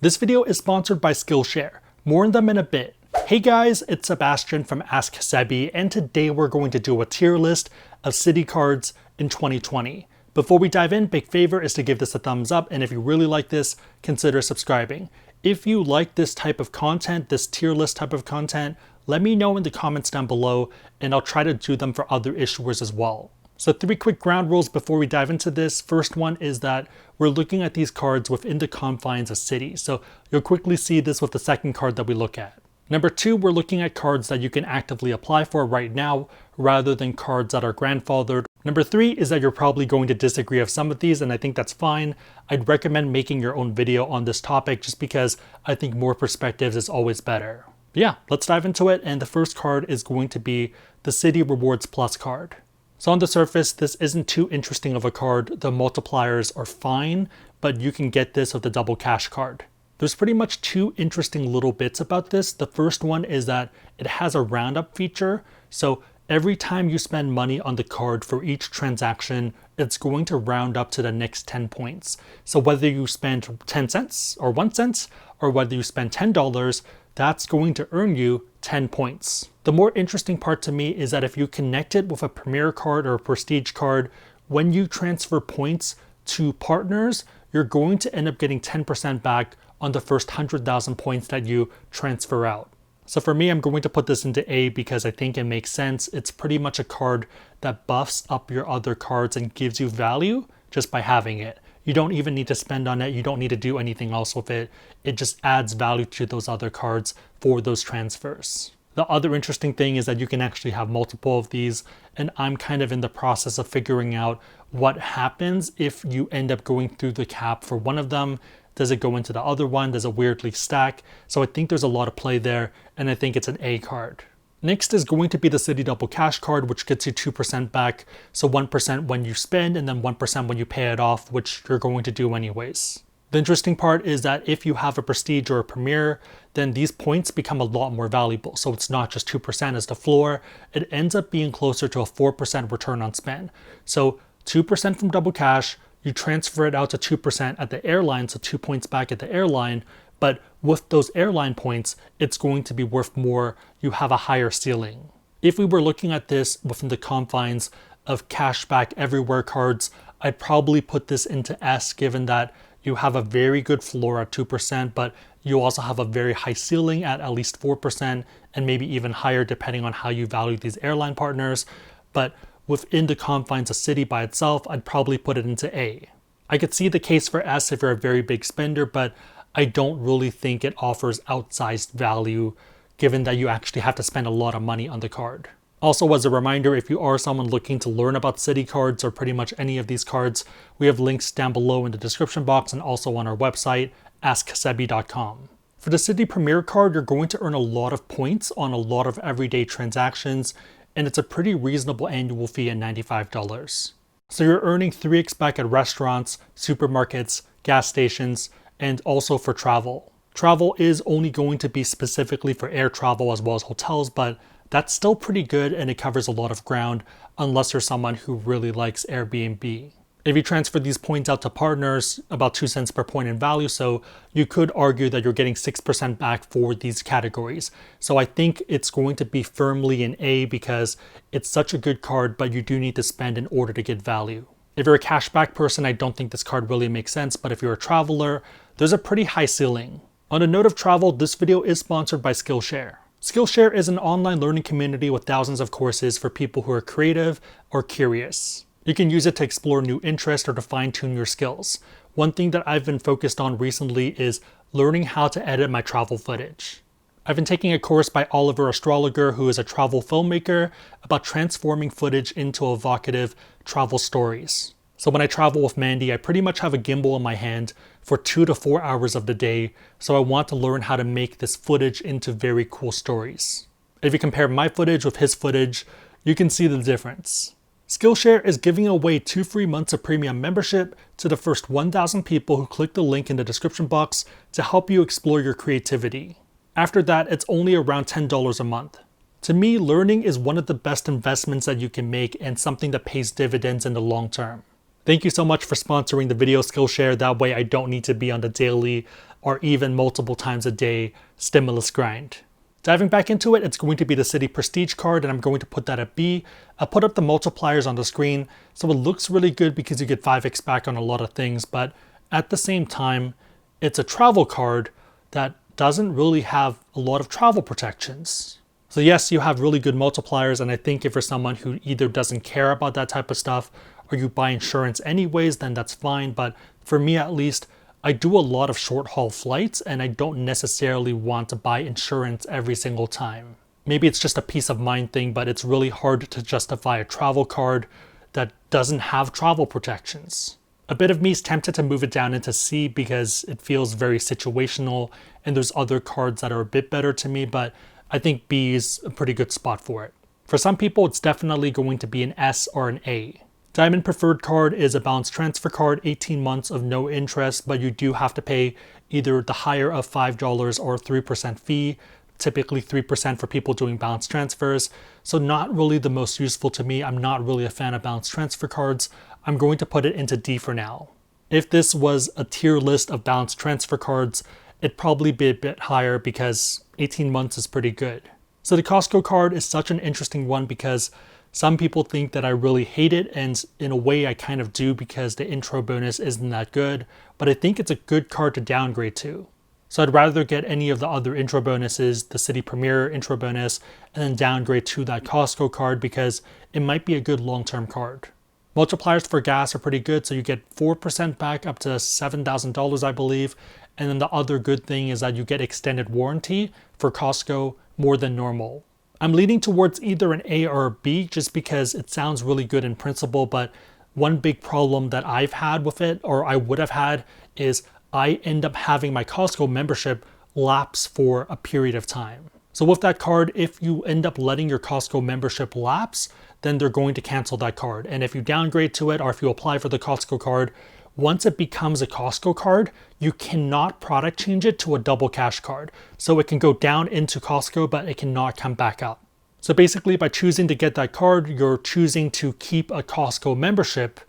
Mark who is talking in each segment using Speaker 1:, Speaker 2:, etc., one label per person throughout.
Speaker 1: This video is sponsored by Skillshare. More on them in a bit. Hey guys, it's Sebastian from Ask Sebi, and today we're going to do a tier list of city cards in 2020. Before we dive in, big favor is to give this a thumbs up, and if you really like this, consider subscribing. If you like this type of content, this tier list type of content, let me know in the comments down below, and I'll try to do them for other issuers as well. So 3 quick ground rules before we dive into this. First one is that we're looking at these cards within the confines of cities. So you'll quickly see this with the second card that we look at. Number 2, we're looking at cards that you can actively apply for right now rather than cards that are grandfathered. Number 3 is that you're probably going to disagree of some of these, and I think that's fine. I'd recommend making your own video on this topic just because I think more perspectives is always better. But yeah, let's dive into it, and the first card is going to be the City Rewards Plus card. So on the surface, this isn't too interesting of a card. The multipliers are fine, but you can get this with the double cash card. There's pretty much 2 interesting little bits about this. The first one is that it has a roundup feature. So every time you spend money on the card for each transaction, it's going to round up to the next 10 points. So whether you spend 10 cents or 1 cent, or whether you spend $10, that's going to earn you 10 points. The more interesting part to me is that if you connect it with a Premier card or a Prestige card, when you transfer points to partners, you're going to end up getting 10% back on the first 100,000 points that you transfer out. So for me, I'm going to put this into A because I think it makes sense. It's pretty much a card that buffs up your other cards and gives you value just by having it. You don't even need to spend on it. You don't need to do anything else with it. It just adds value to those other cards for those transfers. The other interesting thing is that you can actually have multiple of these, and I'm kind of in the process of figuring out what happens if you end up going through the cap for one of them. Does it go into the other one? Does it weirdly stack? So I think there's a lot of play there, and I think it's an A card. Next is going to be the City Double Cash card, which gets you 2% back. So 1% when you spend, and then 1% when you pay it off, which you're going to do anyways. The interesting part is that if you have a Prestige or a Premier, then these points become a lot more valuable. So it's not just 2% as the floor, it ends up being closer to a 4% return on spend. So 2% from Double Cash, you transfer it out to 2% at the airline, so 2 points back at the airline, but with those airline points, it's going to be worth more. You have a higher ceiling. If we were looking at this within the confines of cashback everywhere cards, I'd probably put this into S, given that you have a very good floor at 2%, but you also have a very high ceiling at least 4% and maybe even higher depending on how you value these airline partners. But within the confines of City by itself, I'd probably put it into A. I could see the case for S if you're a very big spender, but I don't really think it offers outsized value given that you actually have to spend a lot of money on the card. Also, as a reminder, if you are someone looking to learn about city cards or pretty much any of these cards, we have links down below in the description box and also on our website, asksebi.com. For the City Premier card, you're going to earn a lot of points on a lot of everyday transactions, and it's a pretty reasonable annual fee at $95. So you're earning 3x back at restaurants, supermarkets, gas stations, and also for travel. Travel is only going to be specifically for air travel as well as hotels, but that's still pretty good and it covers a lot of ground unless you're someone who really likes Airbnb. If you transfer these points out to partners, about 2 cents per point in value, so you could argue that you're getting 6% back for these categories. So I think it's going to be firmly in A because it's such a good card, but you do need to spend in order to get value. If you're a cashback person, I don't think this card really makes sense, but if you're a traveler, there's a pretty high ceiling. On a note of travel, this video is sponsored by Skillshare. Skillshare is an online learning community with thousands of courses for people who are creative or curious. You can use it to explore new interests or to fine-tune your skills. One thing that I've been focused on recently is learning how to edit my travel footage. I've been taking a course by Oliver Astrologer, who is a travel filmmaker, about transforming footage into evocative travel stories. So when I travel with Mandy, I pretty much have a gimbal in my hand for 2 to 4 hours of the day, so I want to learn how to make this footage into very cool stories. If you compare my footage with his footage, you can see the difference. Skillshare is giving away 2 free months of premium membership to the first 1,000 people who click the link in the description box to help you explore your creativity. After that, it's only around $10 a month. To me, learning is one of the best investments that you can make and something that pays dividends in the long term. Thank you so much for sponsoring the video, Skillshare. That way I don't need to be on the daily or even multiple times a day stimulus grind. Diving back into it, it's going to be the Citi Prestige card, and I'm going to put that at B. I'll put up the multipliers on the screen, so it looks really good because you get 5x back on a lot of things, but at the same time, it's a travel card that doesn't really have a lot of travel protections. So yes, you have really good multipliers, and I think if you're someone who either doesn't care about that type of stuff or you buy insurance anyways, then that's fine. But for me at least, I do a lot of short haul flights and I don't necessarily want to buy insurance every single time. Maybe it's just a peace of mind thing, but it's really hard to justify a travel card that doesn't have travel protections. A bit of me is tempted to move it down into C because it feels very situational and there's other cards that are a bit better to me, but I think B is a pretty good spot for it. For some people, it's definitely going to be an S or an A. Diamond Preferred card is a balance transfer card, 18 months of no interest, but you do have to pay either the higher of $5 or 3% fee, typically 3% for people doing balance transfers. So not really the most useful to me. I'm not really a fan of balance transfer cards. I'm going to put it into D for now. If this was a tier list of balance transfer cards, it'd probably be a bit higher because 18 months is pretty good. So the Costco card is such an interesting one because some people think that I really hate it, and in a way I kind of do because the intro bonus isn't that good, but I think it's a good card to downgrade to. So I'd rather get any of the other intro bonuses, the Citi Premier intro bonus, and then downgrade to that Costco card because it might be a good long-term card. Multipliers for gas are pretty good, so you get 4% back up to $7,000, I believe. And then the other good thing is that you get extended warranty for Costco more than normal. I'm leaning towards either an A or a B just because it sounds really good in principle, but one big problem that I've had with it, or I would have had, is I end up having my Costco membership lapse for a period of time. So with that card, if you end up letting your Costco membership lapse, then they're going to cancel that card. And if you downgrade to it, or if you apply for the Costco card, once it becomes a Costco card, you cannot product change it to a double cash card. So it can go down into Costco, but it cannot come back up. So basically by choosing to get that card, you're choosing to keep a Costco membership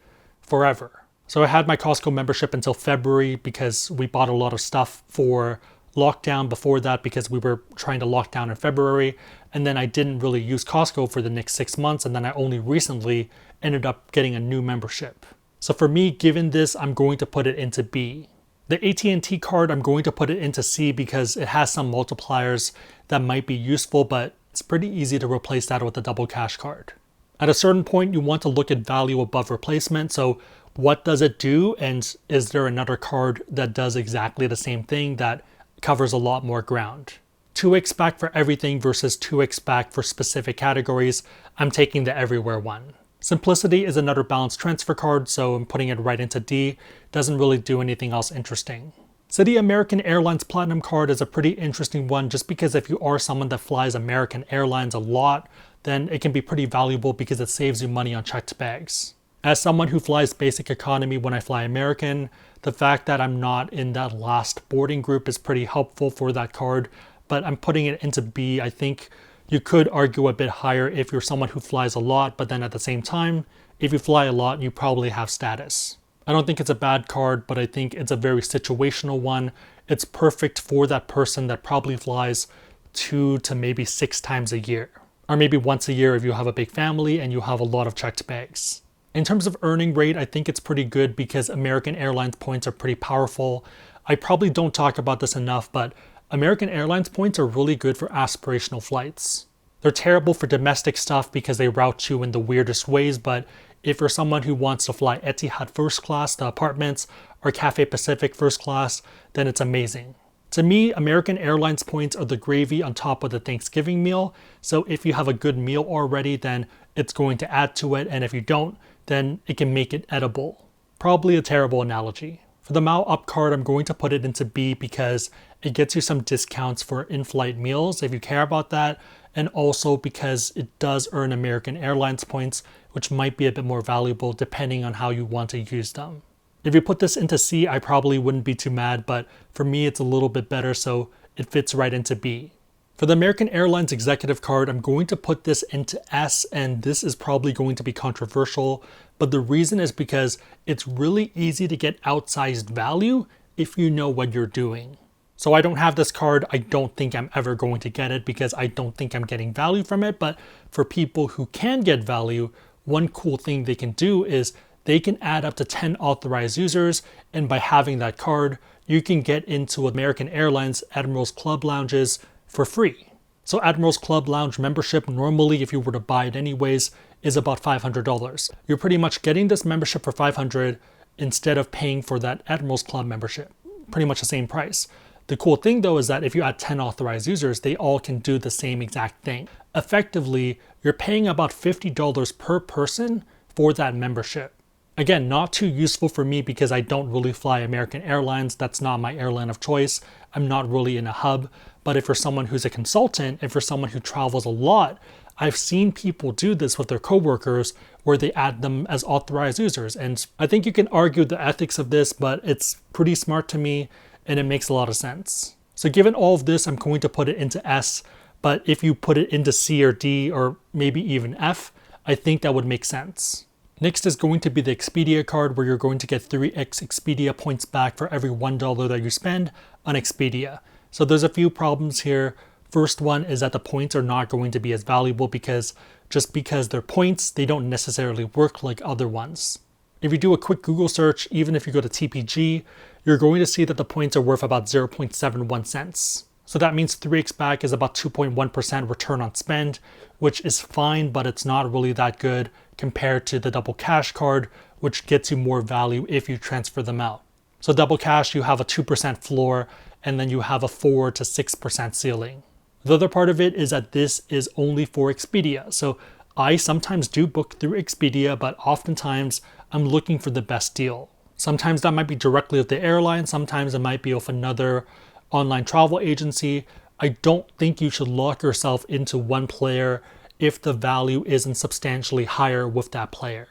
Speaker 1: forever. So I had my Costco membership until February because we bought a lot of stuff for lockdown before that because we were trying to lock down in February. And then I didn't really use Costco for the next 6 months. And then I only recently ended up getting a new membership. So for me, given this, I'm going to put it into B. The AT&T card, I'm going to put it into C because it has some multipliers that might be useful, but it's pretty easy to replace that with a double cash card. At a certain point, you want to look at value above replacement. So what does it do? And is there another card that does exactly the same thing that covers a lot more ground? 2x back for everything versus 2x back for specific categories. I'm taking the everywhere one. Simplicity is another balance transfer card, so I'm putting it right into D. Doesn't really do anything else interesting. Citi American Airlines Platinum card is a pretty interesting one just because if you are someone that flies American Airlines a lot, then it can be pretty valuable because it saves you money on checked bags. As someone who flies basic economy when I fly American, the fact that I'm not in that last boarding group is pretty helpful for that card, but I'm putting it into B. I think you could argue a bit higher if you're someone who flies a lot, but then at the same time, if you fly a lot, you probably have status. I don't think it's a bad card, but I think it's a very situational one. It's perfect for that person that probably flies 2 to maybe 6 times a year, or maybe once a year if you have a big family and you have a lot of checked bags. In terms of earning rate, I think it's pretty good because American Airlines points are pretty powerful. I probably don't talk about this enough, but American Airlines points are really good for aspirational flights. They're terrible for domestic stuff because they route you in the weirdest ways, but if you're someone who wants to fly Etihad first class, the apartments, or Cathay Pacific first class, then it's amazing. To me, American Airlines points are the gravy on top of the Thanksgiving meal, so if you have a good meal already, then it's going to add to it, and if you don't, then it can make it edible. Probably a terrible analogy. For the Mao Up card, I'm going to put it into B because it gets you some discounts for in-flight meals if you care about that, and also because it does earn American Airlines points, which might be a bit more valuable depending on how you want to use them. If you put this into C, I probably wouldn't be too mad, but for me it's a little bit better, so it fits right into B. For the American Airlines Executive card, I'm going to put this into S, and this is probably going to be controversial, but the reason is because it's really easy to get outsized value if you know what you're doing. So I don't have this card. I don't think I'm ever going to get it because I don't think I'm getting value from it. But for people who can get value, one cool thing they can do is they can add up to 10 authorized users. And by having that card, you can get into American Airlines Admirals Club lounges for free. So Admirals Club Lounge membership, normally if you were to buy it anyways, is about $500. You're pretty much getting this membership for $500 instead of paying for that Admirals Club membership. Pretty much the same price. The cool thing though is that if you add 10 authorized users, they all can do the same exact thing. Effectively, you're paying about $50 per person for that membership. Again, not too useful for me because I don't really fly American Airlines. That's not my airline of choice. I'm not really in a hub. But if you're someone who's a consultant, if you're someone who travels a lot, I've seen people do this with their coworkers where they add them as authorized users. And I think you can argue the ethics of this, but it's pretty smart to me and it makes a lot of sense. So given all of this, I'm going to put it into S, but if you put it into C or D or maybe even F, I think that would make sense. Next is going to be the Expedia card where you're going to get 3x Expedia points back for every $1 that you spend on Expedia. So there's a few problems here. First one is that the points are not going to be as valuable because just because they're points, they don't necessarily work like other ones. If you do a quick Google search, even if you go to TPG, you're going to see that the points are worth about 0.71 cents. So that means 3x back is about 2.1% return on spend, which is fine, but it's not really that good compared to the Double Cash card, which gets you more value if you transfer them out. So Double Cash, you have a 2% floor, and then you have a 4 to 6% ceiling. The other part of it is that this is only for Expedia. So I sometimes do book through Expedia, but oftentimes I'm looking for the best deal. Sometimes that might be directly with the airline. Sometimes it might be with another online travel agency. I don't think you should lock yourself into one player if the value isn't substantially higher with that player.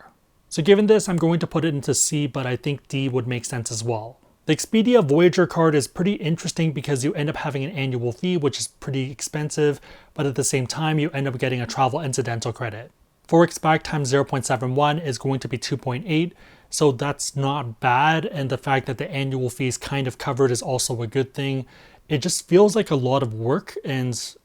Speaker 1: So given this, I'm going to put it into C, but I think D would make sense as well. The Expedia Voyager card is pretty interesting because you end up having an annual fee, which is pretty expensive, but at the same time, you end up getting a travel incidental credit. 4x back times 0.71 is going to be 2.8, so that's not bad, and the fact that the annual fee is kind of covered is also a good thing. It just feels like a lot of work, and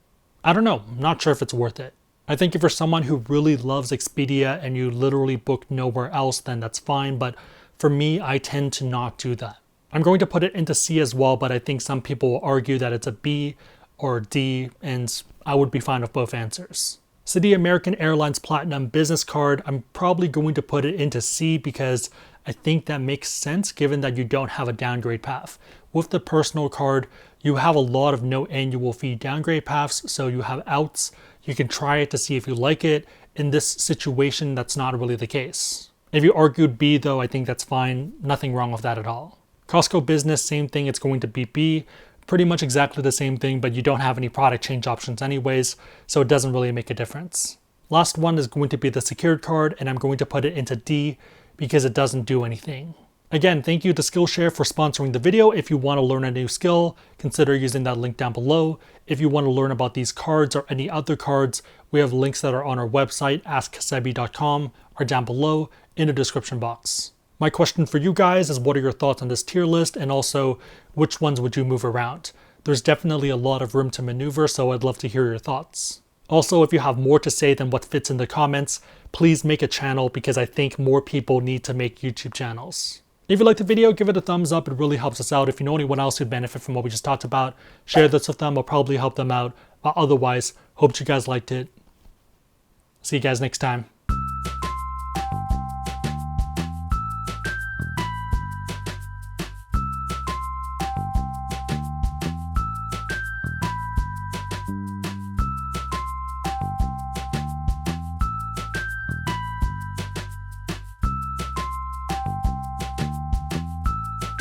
Speaker 1: I don't know, I'm not sure if it's worth it. I think if you're someone who really loves Expedia and you literally book nowhere else, then that's fine, but for me, I tend to not do that. I'm going to put it into C as well, but I think some people will argue that it's a B or D, and I would be fine with both answers. Citi American Airlines Platinum Business Card, I'm probably going to put it into C because I think that makes sense given that you don't have a downgrade path. With the personal card, you have a lot of no annual fee downgrade paths, so you have outs. You can try it to see if you like it. In this situation, that's not really the case. If you argued B though, I think that's fine. Nothing wrong with that at all. Costco Business, same thing, it's going to be B. Pretty much exactly the same thing, but you don't have any product change options anyways, so it doesn't really make a difference. Last one is going to be the secured card, and I'm going to put it into D because it doesn't do anything. Again, thank you to Skillshare for sponsoring the video. If you want to learn a new skill, consider using that link down below. If you want to learn about these cards or any other cards, we have links that are on our website, asksebi.com, or down below in the description box. My question for you guys is, what are your thoughts on this tier list, and also which ones would you move around? There's definitely a lot of room to maneuver, so I'd love to hear your thoughts. Also, if you have more to say than what fits in the comments, please make a channel because I think more people need to make YouTube channels. If you liked the video, give it a thumbs up. It really helps us out. If you know anyone else who'd benefit from what we just talked about, share this with them. It'll probably help them out. Otherwise, hope you guys liked it. See you guys next time.